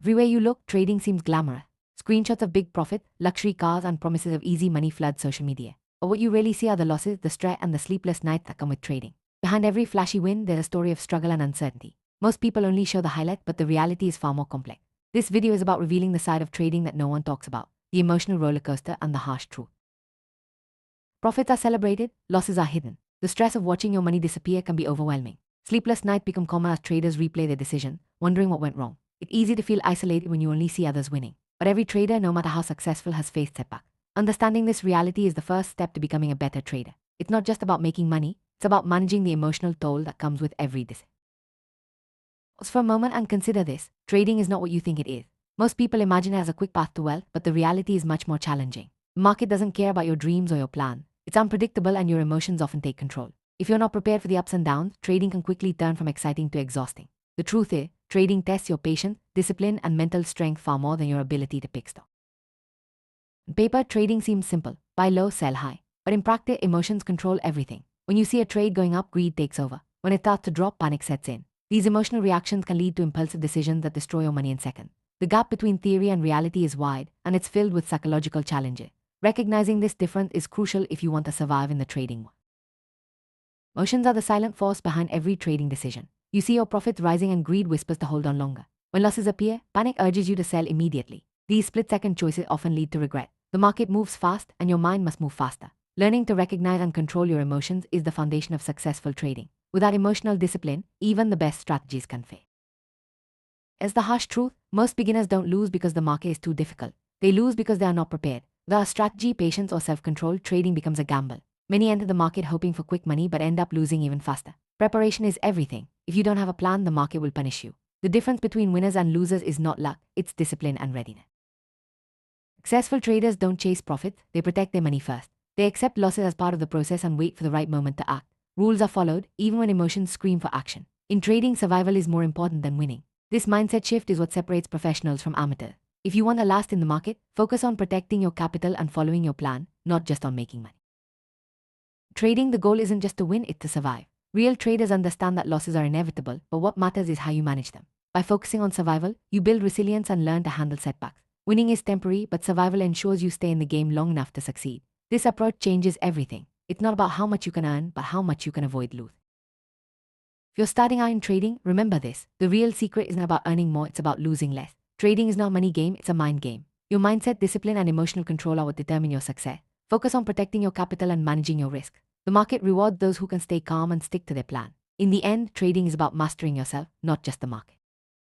Everywhere you look, trading seems glamorous. Screenshots of big profit, luxury cars, and promises of easy money flood social media. But what you really see are the losses, the stress, and the sleepless nights that come with trading. Behind every flashy win, there's a story of struggle and uncertainty. Most people only show the highlight, but the reality is far more complex. This video is about revealing the side of trading that no one talks about, the emotional rollercoaster and the harsh truth. Profits are celebrated, losses are hidden. The stress of watching your money disappear can be overwhelming. Sleepless nights become common as traders replay their decision, wondering what went wrong. It's easy to feel isolated when you only see others winning. But every trader, no matter how successful, has faced setbacks. Understanding this reality is the first step to becoming a better trader. It's not just about making money, it's about managing the emotional toll that comes with every decision. Pause for a moment and consider this. Trading is not what you think it is. Most people imagine it as a quick path to wealth, but the reality is much more challenging. The market doesn't care about your dreams or your plan. It's unpredictable and your emotions often take control. If you're not prepared for the ups and downs, trading can quickly turn from exciting to exhausting. The truth is, trading tests your patience, discipline, and mental strength far more than your ability to pick stock. On paper, trading seems simple. Buy low, sell high. But in practice, emotions control everything. When you see a trade going up, greed takes over. When it starts to drop, panic sets in. These emotional reactions can lead to impulsive decisions that destroy your money in seconds. The gap between theory and reality is wide, and it's filled with psychological challenges. Recognizing this difference is crucial if you want to survive in the trading world. Emotions are the silent force behind every trading decision. You see your profits rising and greed whispers to hold on longer. When losses appear, panic urges you to sell immediately. These split-second choices often lead to regret. The market moves fast and your mind must move faster. Learning to recognize and control your emotions is the foundation of successful trading. Without emotional discipline, even the best strategies can fail. As the harsh truth, most beginners don't lose because the market is too difficult. They lose because they are not prepared. Without strategy, patience, or self-control, trading becomes a gamble. Many enter the market hoping for quick money but end up losing even faster. Preparation is everything. If you don't have a plan, the market will punish you. The difference between winners and losers is not luck, it's discipline and readiness. Successful traders don't chase profits, they protect their money first. They accept losses as part of the process and wait for the right moment to act. Rules are followed, even when emotions scream for action. In trading, survival is more important than winning. This mindset shift is what separates professionals from amateurs. If you want to last in the market, focus on protecting your capital and following your plan, not just on making money. Trading, the goal isn't just to win, it's to survive. Real traders understand that losses are inevitable, but what matters is how you manage them. By focusing on survival, you build resilience and learn to handle setbacks. Winning is temporary, but survival ensures you stay in the game long enough to succeed. This approach changes everything. It's not about how much you can earn, but how much you can avoid losing. If you're starting out in trading, remember this. The real secret isn't about earning more, it's about losing less. Trading is not a money game, it's a mind game. Your mindset, discipline, and emotional control are what determine your success. Focus on protecting your capital and managing your risk. The market rewards those who can stay calm and stick to their plan. In the end, trading is about mastering yourself, not just the market.